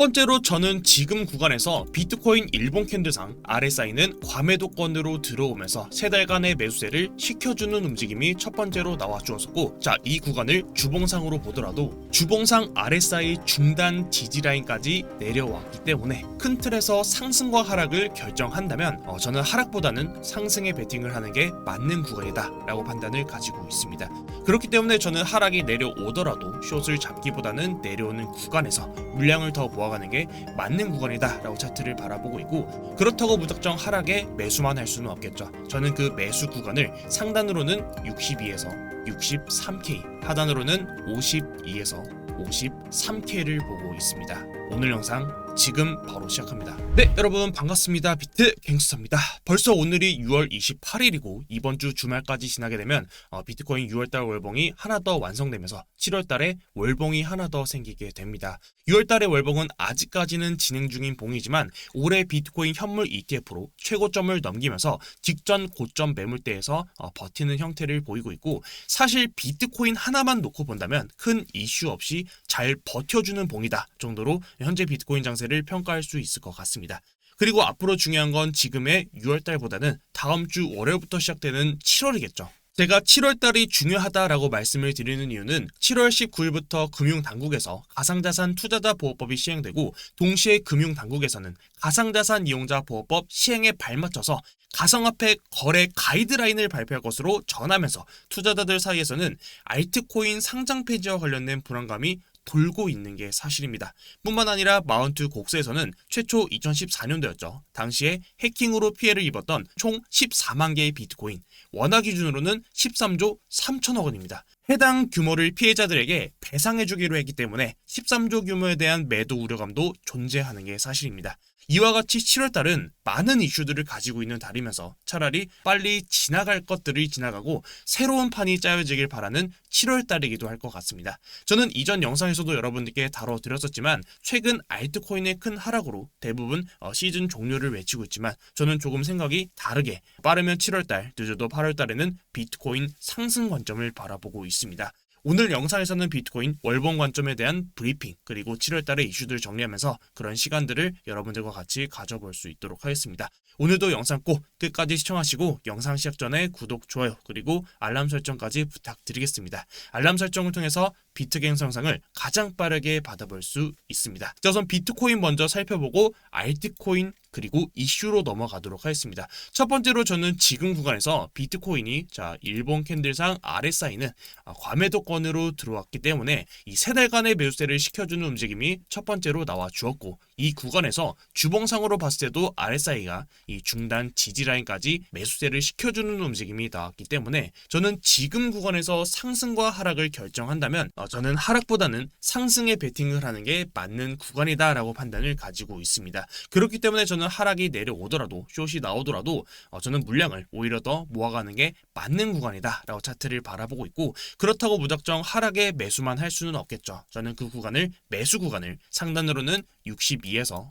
번째로 저는 지금 구간에서 비트코인 일본 캔들상 RSI는 과매도권으로 들어오면서 세 달간의 매수세를 시켜주는 움직임이 첫 번째로 나와 주었었고, 자, 이 구간을 주봉상으로 보더라도 주봉상 RSI 중단 지지라인까지 내려왔기 때문에 큰 틀에서 상승과 하락을 결정한다면 저는 하락보다는 상승에 베팅을 하는 게 맞는 구간이다 라고 판단을 가지고 있습니다. 그렇기 때문에 저는 하락이 내려오더라도 숏을 잡기보다는 내려오는 구간에서 물량을 더 모아가는 게 맞는 구간이다 라고 차트를 바라보고 있고, 그렇다고 무작정 하락에 매수만 할 수는 없겠죠. 저는 그 매수 구간을 상단으로는 62에서 63K, 하단으로는 52에서 53K를 보고 있습니다. 오늘 영상 지금 바로 시작합니다. 네, 여러분 반갑습니다. 비트 갱스터입니다. 벌써 오늘이 6월 28일이고 이번 주 주말까지 지나게 되면 비트코인 6월달 월봉이 하나 더 완성되면서 7월달에 월봉이 하나 더 생기게 됩니다. 6월달의 월봉은 아직까지는 진행 중인 봉이지만 올해 비트코인 현물 ETF로 최고점을 넘기면서 직전 고점 매물대에서 버티는 형태를 보이고 있고, 사실 비트코인 하나만 놓고 본다면 큰 이슈 없이 잘 버텨주는 봉이다 정도로 현재 비트코인 장세를 평가할 수 있을 것 같습니다. 그리고 앞으로 중요한 건 지금의 6월달보다는 다음 주 월요일부터 시작되는 7월이겠죠. 제가 7월달이 중요하다라고 말씀을 드리는 이유는 7월 19일부터 금융당국에서 가상자산 투자자 보호법이 시행되고, 동시에 금융당국에서는 가상자산 이용자 보호법 시행에 발맞춰서 가상화폐 거래 가이드라인을 발표할 것으로 전하면서 투자자들 사이에서는 알트코인 상장 폐지와 관련된 불안감이 돌고 있는 게 사실입니다. 뿐만 아니라 마운트 곡스에서는 최초 2014년도였죠. 당시에 해킹으로 피해를 입었던 총 14만 개의 비트코인, 원화 기준으로는 13조 3천억 원입니다. 해당 규모를 피해자들에게 배상해주기로 했기 때문에 13조 규모에 대한 매도 우려감도 존재하는 게 사실입니다. 이와 같이 7월달은 많은 이슈들을 가지고 있는 달이면서 차라리 빨리 지나갈 것들이 지나가고 새로운 판이 짜여지길 바라는 7월달이기도 할 것 같습니다. 저는 이전 영상에서도 여러분들께 다뤄드렸었지만 최근 알트코인의 큰 하락으로 대부분 시즌 종료를 외치고 있지만, 저는 조금 생각이 다르게 빠르면 7월달, 늦어도 8월달에는 비트코인 상승 관점을 바라보고 있습니다. 오늘 영상에서는 비트코인 월봉 관점에 대한 브리핑, 그리고 7월달의 이슈들을 정리하면서 그런 시간들을 여러분들과 같이 가져볼 수 있도록 하겠습니다. 오늘도 영상 꼭 끝까지 시청하시고 영상 시작 전에 구독, 좋아요, 그리고 알람 설정까지 부탁드리겠습니다. 알람 설정을 통해서 비트갱스 영상을 가장 빠르게 받아볼 수 있습니다. 자, 우선 비트코인 먼저 살펴보고 알트코인 그리고 이슈로 넘어가도록 하겠습니다. 첫 번째로 저는 지금 구간에서 비트코인이 일본 캔들상 RSI는 과매도권으로 들어왔기 때문에 이 세 달간의 매수세를 시켜주는 움직임이 첫 번째로 나와 주었고, 이 구간에서 주봉상으로 봤을 때도 RSI가 이 중단 지지라인까지 매수세를 시켜주는 움직임이 나왔기 때문에 저는 지금 구간에서 상승과 하락을 결정한다면 저는 하락보다는 상승에 베팅을 하는 게 맞는 구간이다 라고 판단을 가지고 있습니다. 그렇기 때문에 저는 하락이 내려오더라도 숏이 나오더라도 저는 물량을 오히려 더 모아가는 게 맞는 구간이다 라고 차트를 바라보고 있고, 그렇다고 무작정 하락에 매수만 할 수는 없겠죠. 저는 그 구간을, 매수 구간을 상단으로는 62에서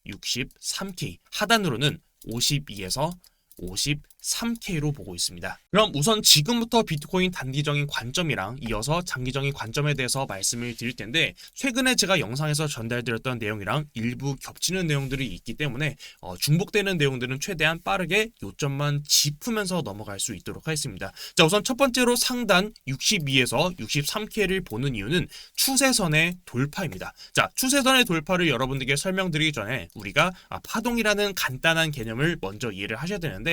63K, 하단으로는 52에서 53K로 보고 있습니다. 그럼 우선 지금부터 비트코인 단기적인 관점이랑 이어서 장기적인 관점에 대해서 말씀을 드릴 텐데, 최근에 제가 영상에서 전달드렸던 내용이랑 일부 겹치는 내용들이 있기 때문에 중복되는 내용들은 최대한 빠르게 요점만 짚으면서 넘어갈 수 있도록 하겠습니다. 자, 우선 첫 번째로 상단 62에서 63K를 보는 이유는 추세선의 돌파입니다. 자, 추세선의 돌파를 여러분들께 설명드리기 전에 우리가 파동이라는 간단한 개념을 먼저 이해를 하셔야 되는데,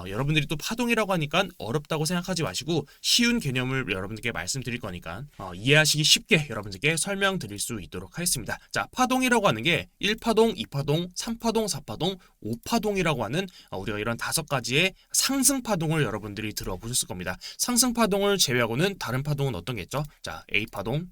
여러분들이 또 파동이라고 하니까 어렵다고 생각하지 마시고 쉬운 개념을 여러분들께 말씀드릴 거니까 이해하시기 쉽게 여러분들께 설명드릴 수 있도록 하겠습니다. 자, 파동이라고 하는 게 1파동, 2파동, 3파동, 4파동, 5파동이라고 하는 우리가 이런 5가지의 상승 파동을 여러분들이 들어보셨을 겁니다. 상승 파동을 제외하고는 다른 파동은 어떤 게 있죠? 자, A파동,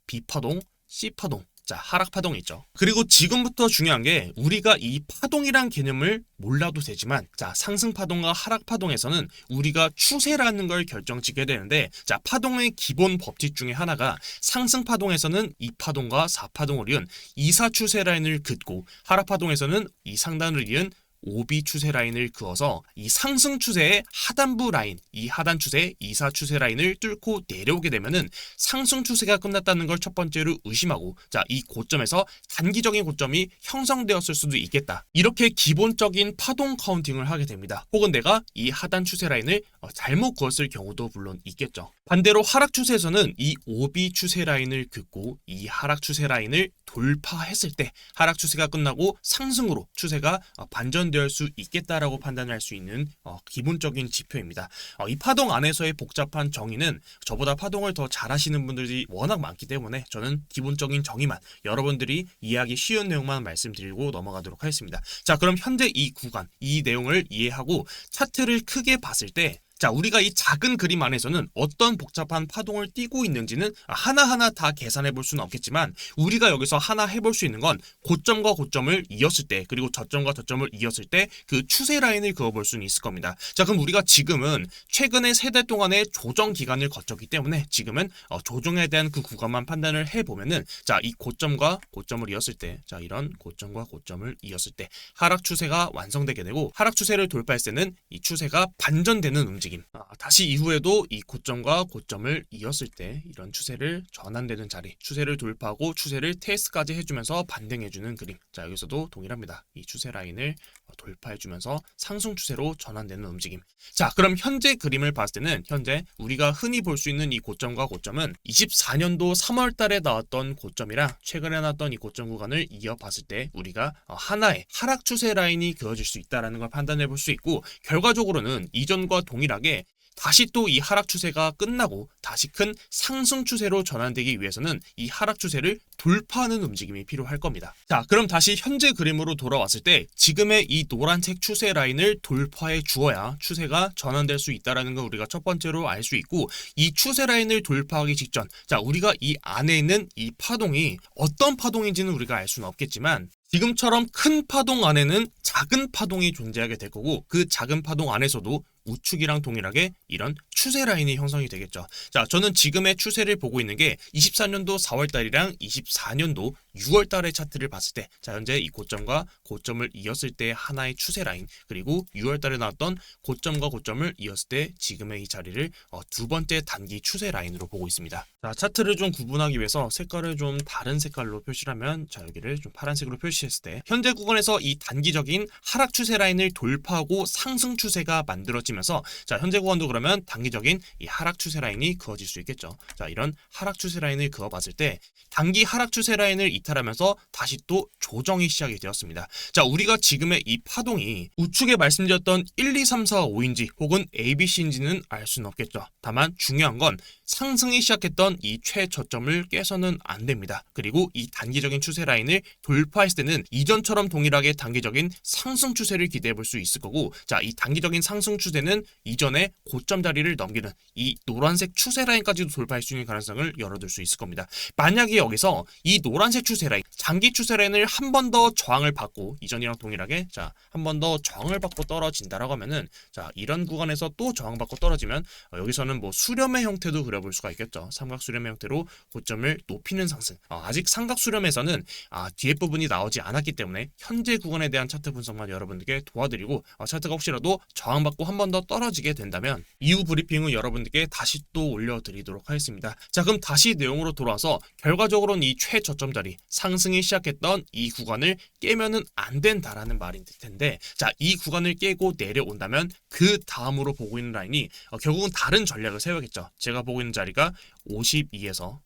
B파동, C파동, 자, 하락 파동이 있죠. 그리고 지금부터 중요한 게, 우리가 이 파동이란 개념을 몰라도 되지만, 자, 상승 파동과 하락 파동에서는 우리가 추세라는 걸 결정짓게 되는데, 자, 파동의 기본 법칙 중에 하나가 상승 파동에서는 2파동과 4파동을 이은 2사 추세 라인을 긋고, 하락 파동에서는 이 상단을 이은 OB 추세 라인을 그어서 이 상승 추세의 하단부 라인, 이 하단 추세, 이사 추세 라인을 뚫고 내려오게 되면은 상승 추세가 끝났다는 걸 첫 번째로 의심하고, 자, 이 고점에서 단기적인 고점이 형성되었을 수도 있겠다. 이렇게 기본적인 파동 카운팅을 하게 됩니다. 혹은 내가 이 하단 추세 라인을 잘못 그었을 경우도 물론 있겠죠. 반대로 하락 추세에서는 이 OB 추세 라인을 긋고 이 하락 추세 라인을 돌파했을 때 하락 추세가 끝나고 상승으로 추세가 반전될 수 있겠다라고 판단할 수 있는 기본적인 지표입니다. 이 파동 안에서의 복잡한 정의는 저보다 파동을 더 잘하시는 분들이 워낙 많기 때문에 저는 기본적인 정의만, 여러분들이 이해하기 쉬운 내용만 말씀드리고 넘어가도록 하겠습니다. 자, 그럼 현재 이 구간, 이 내용을 이해하고 차트를 크게 봤을 때, 자, 우리가 이 작은 그림 안에서는 어떤 복잡한 파동을 띠고 있는지는 하나하나 다 계산해 볼 수는 없겠지만, 우리가 여기서 하나 해볼 수 있는 건 고점과 고점을 이었을 때, 그리고 저점과 저점을 이었을 때 그 추세 라인을 그어볼 수는 있을 겁니다. 자, 그럼 우리가 지금은 최근에 3달 동안의 조정 기간을 거쳤기 때문에 지금은 조정에 대한 그 구간만 판단을 해보면은, 자, 이 고점과 고점을 이었을 때, 자, 이런 고점과 고점을 이었을 때 하락 추세가 완성되게 되고, 하락 추세를 돌파했을 때는 이 추세가 반전되는 움직임, 다시 이후에도 이 고점과 고점을 이었을 때 이런 추세를 전환되는 자리, 추세를 돌파하고 추세를 테스트까지 해주면서 반등해주는 그림. 자, 여기서도 동일합니다. 이 추세 라인을 돌파해주면서 상승 추세로 전환되는 움직임. 자, 그럼 현재 그림을 봤을 때는 현재 우리가 흔히 볼 수 있는 이 고점과 고점은 24년도 3월 달에 나왔던 고점이랑 최근에 나왔던 이 고점 구간을 이어봤을 때 우리가 하나의 하락 추세 라인이 그어질 수 있다는 걸 판단해 볼 수 있고, 결과적으로는 이전과 동일하게 다시 또 이 하락 추세가 끝나고 다시 큰 상승 추세로 전환되기 위해서는 이 하락 추세를 돌파하는 움직임이 필요할 겁니다. 자, 그럼 다시 현재 그림으로 돌아왔을 때 지금의 이 노란색 추세 라인을 돌파해 주어야 추세가 전환될 수 있다는 걸 우리가 첫 번째로 알 수 있고, 이 추세 라인을 돌파하기 직전, 자, 우리가 이 안에 있는 이 파동이 어떤 파동인지는 우리가 알 수는 없겠지만, 지금처럼 큰 파동 안에는 작은 파동이 존재하게 될 거고, 그 작은 파동 안에서도 우측이랑 동일하게 이런 추세 라인이 형성이 되겠죠. 자, 저는 지금의 추세를 보고 있는 게 24년도 4월 달이랑 24년도 6월 달의 차트를 봤을 때, 자, 현재 이 고점과 고점을 이었을 때 하나의 추세 라인, 그리고 6월 달에 나왔던 고점과 고점을 이었을 때 지금의 이 자리를 두 번째 단기 추세 라인으로 보고 있습니다. 자, 차트를 좀 구분하기 위해서 색깔을 좀 다른 색깔로 표시하면, 자, 여기를 좀 파란색으로 표시했을 때 현재 구간에서 이 단기적인 하락 추세 라인을 돌파하고 상승 추세가 만들어지면서, 자, 현재 구간도 그러면 단기적인 이 하락 추세 라인이 그어질 수 있겠죠. 자, 이런 하락 추세 라인을 그어봤을 때 단기 하락 추세 라인을 이탈하면서 다시 또 조정이 시작이 되었습니다. 자, 우리가 지금의 이 파동이 우측에 말씀드렸던 1, 2, 3, 4, 5인지 혹은 ABC인지는 알 수는 없겠죠. 다만 중요한 건 상승이 시작했던 이 최저점을 깨서는 안 됩니다. 그리고 이 단기적인 추세 라인을 돌파했을 때는 이전처럼 동일하게 단기적인 상승 추세를 기대해 볼 수 있을 거고, 자, 이 단기적인 상승 추세는 이전에 고점 자리를 넘기는 이 노란색 추세 라인까지도 돌파할 수 있는 가능성을 열어둘 수 있을 겁니다. 만약에 여기서 이 노란색 추세 라인, 장기 추세 라인을 한 번 더 저항을 받고, 이전이랑 동일하게, 자, 한 번 더 저항을 받고 떨어진다라고 하면은, 자, 이런 구간에서 또 저항받고 떨어지면 여기서는 뭐 수렴의 형태도 그려볼 수가 있겠죠. 삼각 수렴의 형태로 고점을 높이는 상승. 아직 삼각 수렴에서는 뒤에 부분이 나오지 않았기 때문에 현재 구간에 대한 차트 분석만 여러분들께 도와드리고, 차트가 혹시라도 저항받고 한 번 더 떨어지게 된다면 이후 브리핑은 여러분들께 다시 또 올려드리도록 하겠습니다. 자, 그럼 다시 내용으로 돌아와서 결과적으로는 이 최저점 자리, 상승이 시작했던 이 구간을 깨면은 안 된다라는 말인 텐데, 자, 이 구간을 깨고 내려온다면 그 다음으로 보고 있는 라인이 결국은 다른 전략을 세워야겠죠. 제가 보고 있는 자리가 52에서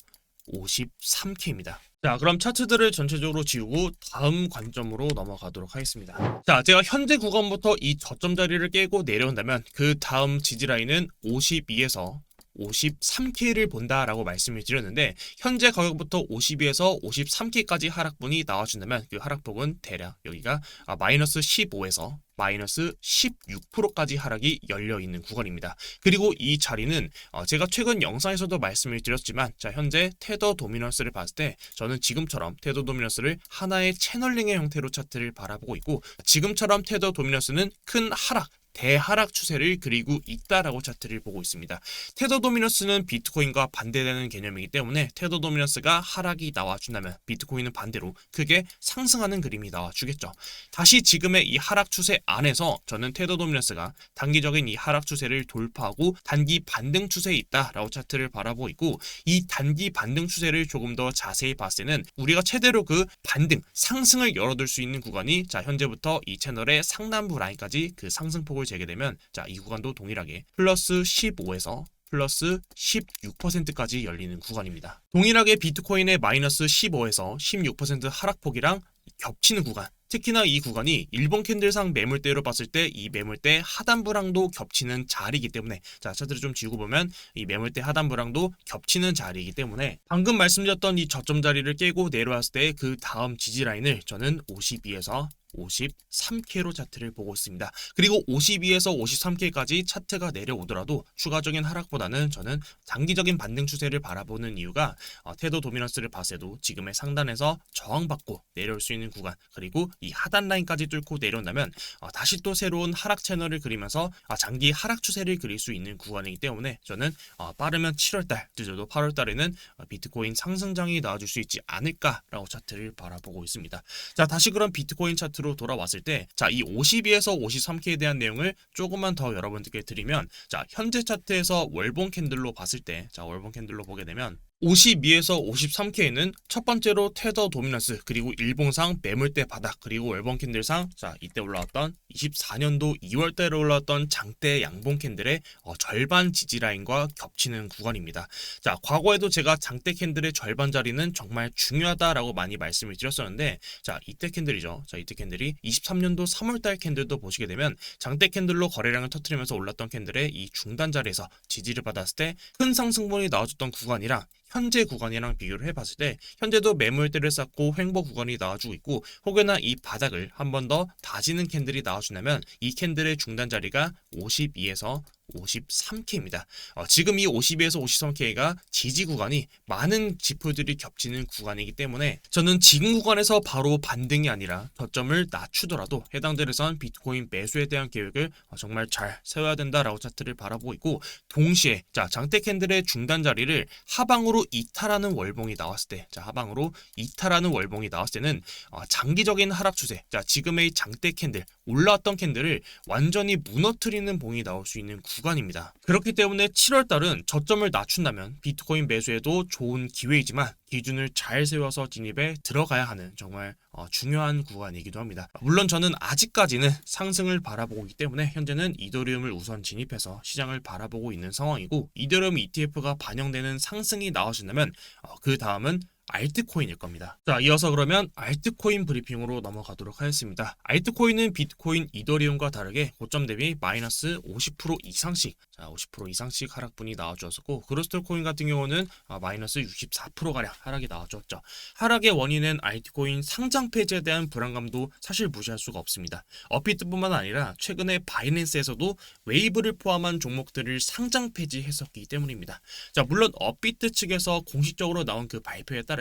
53K입니다. 자, 그럼 차트들을 전체적으로 지우고 다음 관점으로 넘어가도록 하겠습니다. 자, 제가 현재 구간부터 이 저점 자리를 깨고 내려온다면 그 다음 지지라인은 52에서 53K를 본다라고 말씀을 드렸는데, 현재 가격부터 52에서 53K까지 하락분이 나와준다면 그 하락폭은 대략 여기가 마이너스 15에서 마이너스 16%까지 하락이 열려있는 구간입니다. 그리고 이 자리는 제가 최근 영상에서도 말씀을 드렸지만, 자, 현재 테더 도미넌스를 봤을 때 저는 지금처럼 테더 도미넌스를 하나의 채널링의 형태로 차트를 바라보고 있고, 지금처럼 테더 도미넌스는 큰 하락, 대하락 추세를 그리고 있다라고 차트를 보고 있습니다. 테더 도미넌스는 비트코인과 반대되는 개념이기 때문에 테더 도미넌스가 하락이 나와준다면 비트코인은 반대로 크게 상승하는 그림이 나와주겠죠. 다시 지금의 이 하락 추세 안에서 저는 테더 도미넌스가 단기적인 이 하락 추세를 돌파하고 단기 반등 추세에 있다라고 차트를 바라보고 있고, 이 단기 반등 추세를 조금 더 자세히 봤을 때는 우리가 최대로 그 반등 상승을 열어둘 수 있는 구간이 자 현재부터 이 채널의 상단부 라인까지 그 상승폭을 재게 되면 자 이 구간도 동일하게 플러스 15에서 플러스 16%까지 열리는 구간입니다. 동일하게 비트코인의 마이너스 15에서 16% 하락폭이랑 겹치는 구간, 특히나 이 구간이 일본 캔들상 매물대로 봤을 때 이 매물대 하단부랑도 겹치는 자리이기 때문에 자 차트를 좀 지우고 보면 이 매물대 하단부랑도 겹치는 자리이기 때문에 방금 말씀드렸던 이 저점 자리를 깨고 내려왔을 때 그 다음 지지 라인을 저는 52에서 53K로 차트를 보고 있습니다. 그리고 52에서 53K까지 차트가 내려오더라도 추가적인 하락보다는 저는 장기적인 반등 추세를 바라보는 이유가 테더 도미넌스를 봤을 때도 지금의 상단에서 저항받고 내려올 수 있는 구간, 그리고 이 하단 라인까지 뚫고 내려온다면 다시 또 새로운 하락 채널을 그리면서 장기 하락 추세를 그릴 수 있는 구간이기 때문에 저는 빠르면 7월달, 늦어도 8월달에는 비트코인 상승장이 나와줄 수 있지 않을까라고 차트를 바라보고 있습니다. 자, 다시 그럼 비트코인 차트 로 돌아왔을 때, 자, 이 52에서 53K에 대한 내용을 조금만 더 여러분들께 드리면, 자, 현재 차트에서 월봉 캔들로 봤을 때, 자, 월봉 캔들로 보게 되면 52에서 53K는 첫 번째로 테더 도미넌스, 그리고 일봉상 매물대 바닥, 그리고 월봉 캔들상 자 이때 올라왔던 24년도 2월달에 올라왔던 장대 양봉 캔들의 절반 지지 라인과 겹치는 구간입니다. 자, 과거에도 제가 장대 캔들의 절반 자리는 정말 중요하다라고 많이 말씀을 드렸었는데, 자 이때 캔들이죠. 자 이때 캔들이 23년도 3월달 캔들도 보시게 되면 장대 캔들로 거래량을 터뜨리면서 올랐던 캔들의 이 중단 자리에서 지지를 받았을 때 큰 상승분이 나와줬던 구간이랑 현재 구간이랑 비교를 해봤을 때 현재도 매물대를 쌓고 횡보 구간이 나와주고 있고, 혹여나 이 바닥을 한 번 더 다지는 캔들이 나와준다면 이 캔들의 중단 자리가 52에서 53K입니다. 지금 이 52에서 53K가 지지 구간이 많은 지표들이 겹치는 구간이기 때문에 저는 지금 구간에서 바로 반등이 아니라 저점을 낮추더라도 해당들에선 비트코인 매수에 대한 계획을 정말 잘 세워야 된다라고 차트를 바라보고 있고, 동시에 자 장대 캔들의 중단 자리를 하방으로 이탈하는 월봉이 나왔을 때, 자 하방으로 이탈하는 월봉이 나왔을 때는 장기적인 하락 추세, 자 지금의 장대 캔들 올라왔던 캔들을 완전히 무너뜨리는 봉이 나올 수 있는 구간입니다. 그렇기 때문에 7월달은 저점을 낮춘다면 비트코인 매수에도 좋은 기회이지만 기준을 잘 세워서 진입에 들어가야 하는 정말 중요한 구간이기도 합니다. 물론 저는 아직까지는 상승을 바라보고 있기 때문에 현재는 이더리움을 우선 진입해서 시장을 바라보고 있는 상황이고, 이더리움 ETF가 반영되는 상승이 나와준다면 그 다음은 알트코인일 겁니다. 자, 이어서 그러면 알트코인 브리핑으로 넘어가도록 하겠습니다. 알트코인은 비트코인, 이더리움과 다르게 고점 대비 마이너스 50% 이상씩, 자 50% 이상씩 하락분이 나와주었었고, 그로스톨코인 같은 경우는 마이너스 64%가량 하락이 나와주었죠. 하락의 원인은 알트코인 상장 폐지에 대한 불안감도 사실 무시할 수가 없습니다. 업비트뿐만 아니라 최근에 바이낸스에서도 웨이브를 포함한 종목들을 상장 폐지했었기 때문입니다. 자, 물론 업비트 측에서 공식적으로 나온 그 발표에 따라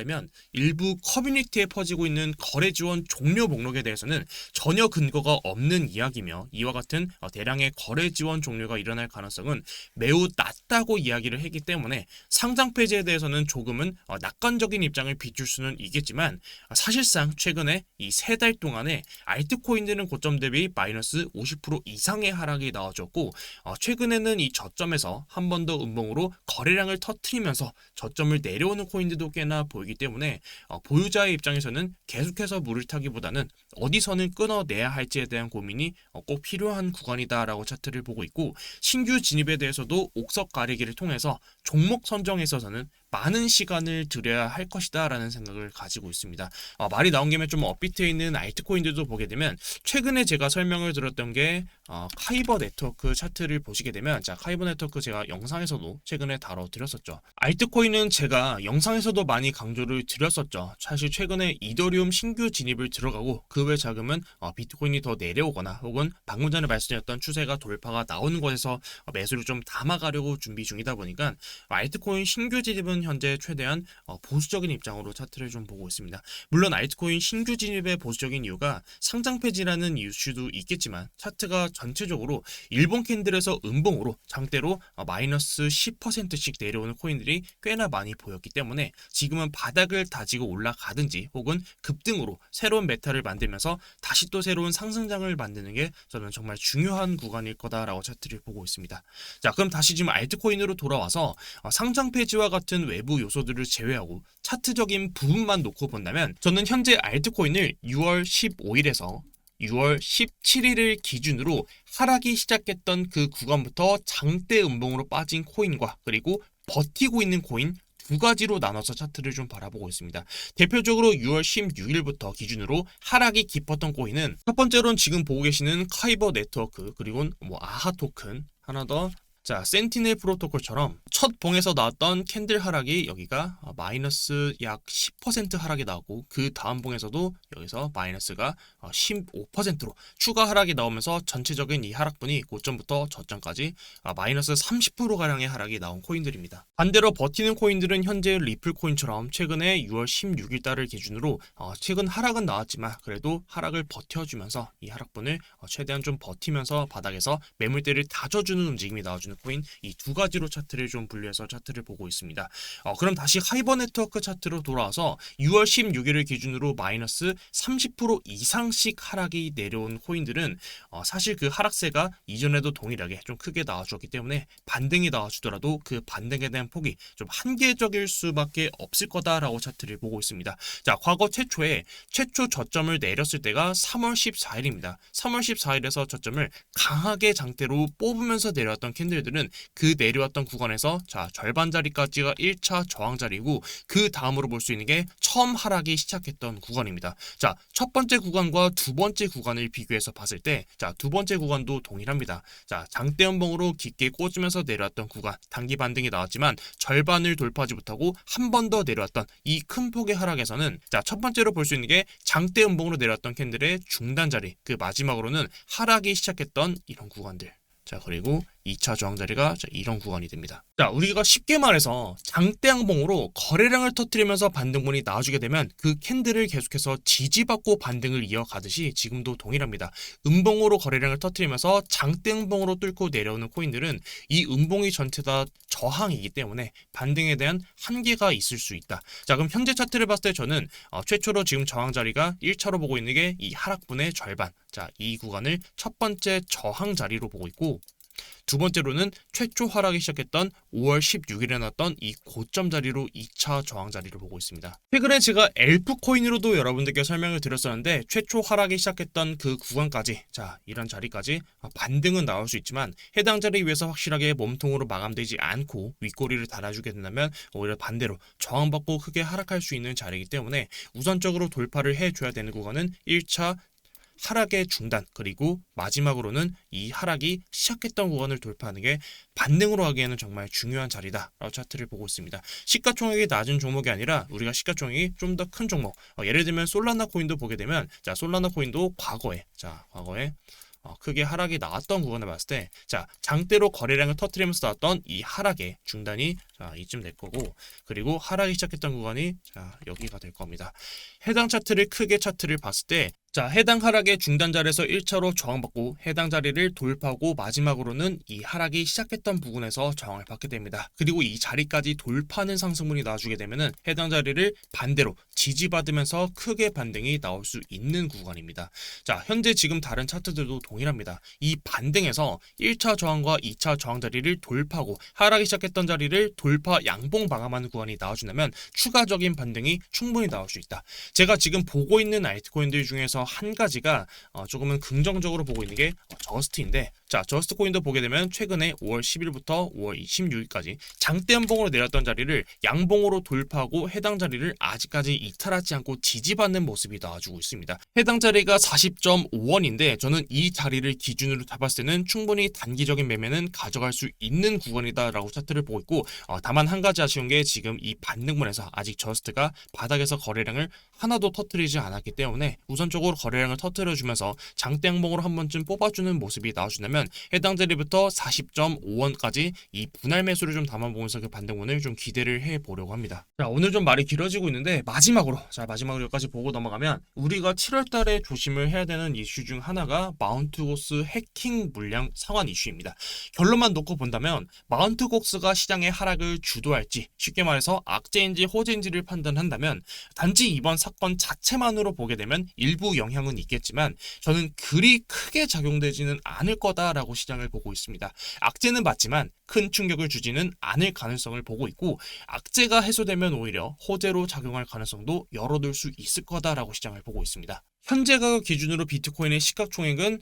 일부 커뮤니티에 퍼지고 있는 거래 지원 종료 목록에 대해서는 전혀 근거가 없는 이야기며, 이와 같은 대량의 거래 지원 종료가 일어날 가능성은 매우 낮다고 이야기를 했기 때문에 상장 폐지에 대해서는 조금은 낙관적인 입장을 비출 수는 있겠지만, 사실상 최근에 이 3달 동안에 알트코인들은 고점 대비 마이너스 50% 이상의 하락이 나와줬고, 최근에는 이 저점에서 한 번 더 음봉으로 거래량을 터트리면서 저점을 내려오는 코인들도 꽤나 보이기 때문에 보유자의 입장에서는 계속해서 물을 타기보다는 어디서는 끊어내야 할지에 대한 고민이 꼭 필요한 구간이다라고 차트를 보고 있고, 신규 진입에 대해서도 옥석 가리기를 통해서 종목 선정에 있어서는 많은 시간을 들여야 할 것이다 라는 생각을 가지고 있습니다. 말이 나온 김에 좀 업비트에 있는 알트코인들도 보게 되면 최근에 제가 설명을 드렸던 게 카이버 네트워크 차트를 보시게 되면, 자 카이버 네트워크 제가 영상에서도 최근에 다뤄드렸었죠. 알트코인은 제가 영상에서도 많이 강조를 드렸었죠. 사실 최근에 이더리움 신규 진입을 들어가고 그 외 자금은 비트코인이 더 내려오거나 혹은 방금 전에 말씀드렸던 추세가 돌파가 나오는 곳에서 매수를 좀 담아가려고 준비 중이다 보니까 알트코인 신규 진입은 저는 현재 최대한 보수적인 입장으로 차트를 좀 보고 있습니다. 물론 알트코인 신규 진입의 보수적인 이유가 상장 폐지라는 이슈도 있겠지만 차트가 전체적으로 일본 캔들에서 음봉으로 장대로 마이너스 10%씩 내려오는 코인들이 꽤나 많이 보였기 때문에 지금은 바닥을 다지고 올라가든지 혹은 급등으로 새로운 메타를 만들면서 다시 또 새로운 상승장을 만드는 게 저는 정말 중요한 구간일 거다라고 차트를 보고 있습니다. 자, 그럼 다시 지금 알트코인으로 돌아와서 상장 폐지와 같은 외부 요소들을 제외하고 차트적인 부분만 놓고 본다면 저는 현재 알트코인을 6월 15일에서 6월 17일을 기준으로 하락이 시작했던 그 구간부터 장대 음봉으로 빠진 코인과 그리고 버티고 있는 코인 두 가지로 나눠서 차트를 좀 바라보고 있습니다. 대표적으로 6월 16일부터 기준으로 하락이 깊었던 코인은 첫 번째로는 지금 보고 계시는 카이버 네트워크, 그리고 아하 토큰, 하나 더 자, 센티넬 프로토콜처럼 첫 봉에서 나왔던 캔들 하락이 여기가 마이너스 약 10% 하락이 나오고 그 다음 봉에서도 여기서 마이너스가 15%로 추가 하락이 나오면서 전체적인 이 하락분이 고점부터 저점까지 마이너스 30%가량의 하락이 나온 코인들입니다. 반대로 버티는 코인들은 현재 리플 코인처럼 최근에 6월 16일 달을 기준으로 최근 하락은 나왔지만 그래도 하락을 버텨주면서 이 하락분을 최대한 좀 버티면서 바닥에서 매물대를 다져주는 움직임이 나와주는 코인, 이 두 가지로 차트를 좀 분류해서 차트를 보고 있습니다. 그럼 다시 하이버 네트워크 차트로 돌아와서 6월 16일을 기준으로 마이너스 30% 이상씩 하락이 내려온 코인들은 사실 그 하락세가 이전에도 동일하게 좀 크게 나와주었기 때문에 반등이 나와주더라도 그 반등에 대한 폭이 좀 한계적일 수밖에 없을 거다라고 차트를 보고 있습니다. 자, 과거 최초 저점을 내렸을 때가 3월 14일입니다. 3월 14일에서 저점을 강하게 장대로 뽑으면서 내려왔던 캔들들은 그 내려왔던 구간에서 자, 절반 자리까지가 1차 저항 자리고 그 다음으로 볼 수 있는 게 처음 하락이 시작했던 구간입니다. 자, 첫 번째 구간과 두 번째 구간을 비교해서 봤을 때 자, 두 번째 구간도 동일합니다. 자, 장대 연봉으로 깊게 꽂으면서 내려왔던 구간, 단기 반등이 나왔지만 절반을 돌파하지 못하고 한 번 더 내려왔던 이 큰 폭의 하락에서는 자, 첫 번째로 볼 수 있는 게 장대 연봉으로 내려왔던 캔들의 중단 자리, 그 마지막으로는 하락이 시작했던 이런 구간들. 자, 그리고 2차 저항 자리가 이런 구간이 됩니다. 자, 우리가 쉽게 말해서 장대 양봉으로 거래량을 터뜨리면서 반등분이 나와주게 되면 그 캔들을 계속해서 지지받고 반등을 이어가듯이 지금도 동일합니다. 음봉으로 거래량을 터뜨리면서 장대 음봉으로 뚫고 내려오는 코인들은 이 음봉이 전체 다 저항이기 때문에 반등에 대한 한계가 있을 수 있다. 자, 그럼 현재 차트를 봤을 때 저는 최초로 지금 저항 자리가 1차로 보고 있는 게 이 하락분의 절반, 자, 이 구간을 첫 번째 저항 자리로 보고 있고, 두 번째로는 최초 하락이 시작했던 5월 16일에 났던 이 고점 자리로 2차 저항 자리를 보고 있습니다. 최근에 제가 엘프 코인으로도 여러분들께 설명을 드렸었는데 최초 하락이 시작했던 그 구간까지, 자, 이런 자리까지 반등은 나올 수 있지만 해당 자리 위에서 확실하게 몸통으로 마감되지 않고 윗꼬리를 달아주게 된다면 오히려 반대로 저항받고 크게 하락할 수 있는 자리이기 때문에 우선적으로 돌파를 해줘야 되는 구간은 1차 하락의 중단, 그리고 마지막으로는 이 하락이 시작했던 구간을 돌파하는 게 반등으로 하기에는 정말 중요한 자리다라고 차트를 보고 있습니다. 시가총액이 낮은 종목이 아니라 우리가 시가총액이 좀 더 큰 종목, 예를 들면 솔라나 코인도 보게 되면 자, 솔라나 코인도 과거에 크게 하락이 나왔던 구간을 봤을 때 자, 장대로 거래량을 터뜨리면서 나왔던 이 하락의 중단이 자, 이쯤 될 거고, 그리고 하락이 시작했던 구간이 자, 여기가 될 겁니다. 해당 차트를 크게 차트를 봤을 때 자, 해당 하락의 중단 자리에서 1차로 저항받고 해당 자리를 돌파하고 마지막으로는 이 하락이 시작했던 부분에서 저항을 받게 됩니다. 그리고 이 자리까지 돌파하는 상승분이 나와주게 되면은 해당 자리를 반대로 지지받으면서 크게 반등이 나올 수 있는 구간입니다. 자, 현재 지금 다른 차트들도 동일합니다. 이 반등에서 1차 저항과 2차 저항 자리를 돌파하고 하락이 시작했던 자리를 돌파 양봉 마감하는 구간이 나와준다면 추가적인 반등이 충분히 나올 수 있다. 제가 지금 보고 있는 알트코인들 중에서 한 가지가 조금은 긍정적으로 보고 있는 게 저스트인데, 자, 저스트 코인도 보게 되면 최근에 5월 10일부터 5월 26일까지 장대 연봉으로 내렸던 자리를 양봉으로 돌파하고 해당 자리를 아직까지 이탈하지 않고 지지받는 모습이 나와주고 있습니다. 해당 자리가 40.5원인데 저는 이 자리를 기준으로 잡았을 때는 충분히 단기적인 매매는 가져갈 수 있는 구간이다라고 차트를 보고 있고, 다만 한 가지 아쉬운 게 지금 이 반등분에서 아직 저스트가 바닥에서 거래량을 하나도 터트리지 않았기 때문에 우선적으로 거래량을 터트려주면서 장대 항목으로 한 번쯤 뽑아주는 모습이 나와준다면 해당 자리부터 40.5원까지 이 분할 매수를 좀 담아보면서 그 반등분을 좀 기대를 해보려고 합니다. 자, 오늘 좀 말이 길어지고 있는데 마지막으로 여기까지 보고 넘어가면 우리가 7월달에 조심을 해야 되는 이슈 중 하나가 마운트고스 해킹 물량 상환 이슈입니다. 결론만 놓고 본다면 마운트고스가 시장의 하락을 주도할지, 쉽게 말해서 악재인지 호재인지를 판단한다면 단지 이번 사건 자체만으로 보게 되면 일부 영향은 있겠지만 저는 그리 크게 작용되지는 않을 거다라고 시장을 보고 있습니다. 악재는 맞지만 큰 충격을 주지는 않을 가능성을 보고 있고, 악재가 해소되면 오히려 호재로 작용할 가능성도 열어둘 수 있을 거다라고 시장을 보고 있습니다. 현재 가격 기준으로 비트코인의 시가총액은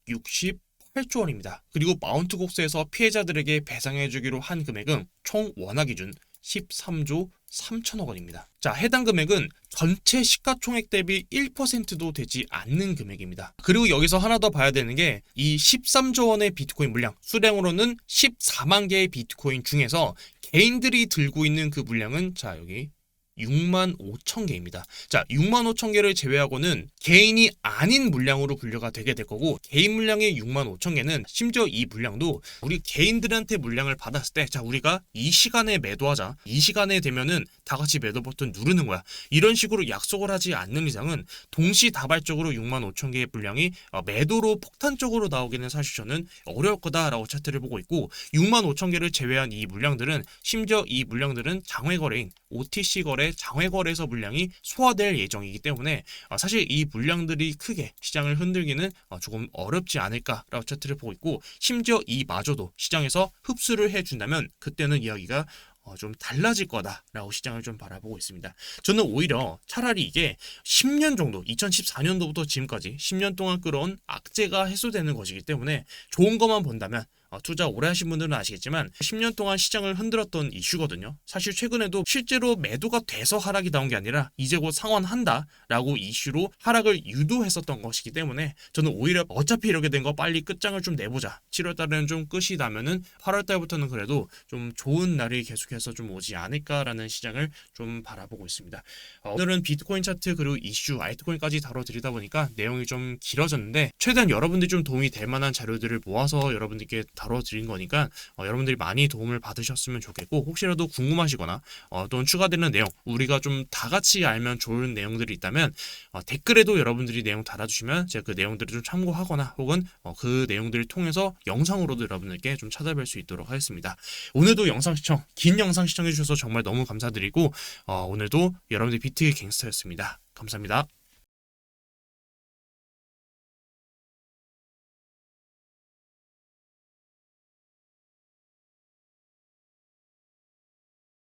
1668조 원입니다. 그리고 마운트곡스에서 피해자들에게 배상해주기로 한 금액은 총 원화 기준 13조 3천억 원입니다. 자, 해당 금액은 전체 시가총액 대비 1%도 되지 않는 금액입니다. 그리고 여기서 하나 더 봐야 되는 게 이 13조 원의 비트코인 물량, 수량으로는 14만 개의 비트코인 중에서 개인들이 들고 있는 그 물량은 자, 여기 6만 5천 개입니다. 자, 6만 5천 개를 제외하고는 개인이 아닌 물량으로 분류가 되게 될 거고, 개인 물량의 6만 5천 개는 심지어 이 물량도 우리 개인들한테 물량을 받았을 때, 자, 우리가 이 시간에 매도하자, 이 시간에 되면은 다 같이 매도 버튼 누르는 거야, 이런 식으로 약속을 하지 않는 이상은 동시다발적으로 6만 5천 개의 물량이 매도로 폭탄적으로 나오기는 사실 저는 어려울 거다라고 차트를 보고 있고, 6만 5천 개를 제외한 이 물량들은 심지어 이 물량들은 장외 거래인 OTC 거래, 장외 거래에서 물량이 소화될 예정이기 때문에 사실 이 물량들이 크게 시장을 흔들기는 조금 어렵지 않을까라고 차트를 보고 있고, 심지어 이마저도 시장에서 흡수를 해준다면 그때는 이야기가 좀 달라질 거다라고 시장을 좀 바라보고 있습니다. 저는 오히려 차라리 이게 10년 정도, 2014년도부터 지금까지 10년 동안 끌어온 악재가 해소되는 것이기 때문에 좋은 것만 본다면, 투자 오래 하신 분들은 아시겠지만 10년 동안 시장을 흔들었던 이슈거든요. 사실 최근에도 실제로 매도가 돼서 하락이 나온 게 아니라 이제 곧 상환한다 라고 이슈로 하락을 유도했었던 것이기 때문에 저는 오히려 어차피 이렇게 된 거 빨리 끝장을 좀 내보자, 7월달에는 좀 끝이 나면은 8월달부터는 그래도 좀 좋은 날이 계속해서 좀 오지 않을까라는 시장을 좀 바라보고 있습니다. 오늘은 비트코인 차트 그리고 이슈, 알트코인까지 다뤄드리다 보니까 내용이 좀 길어졌는데, 최대한 여러분들이 좀 도움이 될 만한 자료들을 모아서 여러분들께 다뤄드린 거니까 여러분들이 많이 도움을 받으셨으면 좋겠고, 혹시라도 궁금하시거나 또는 추가되는 내용, 우리가 좀 다 같이 알면 좋은 내용들이 있다면 댓글에도 여러분들이 내용 달아주시면 제가 그 내용들을 좀 참고하거나 혹은 그 내용들을 통해서 영상으로도 여러분들께 좀 찾아뵐 수 있도록 하겠습니다. 오늘도 영상 시청, 긴 영상 시청해주셔서 정말 너무 감사드리고 오늘도 여러분들 비트 갱스터였습니다. 감사합니다.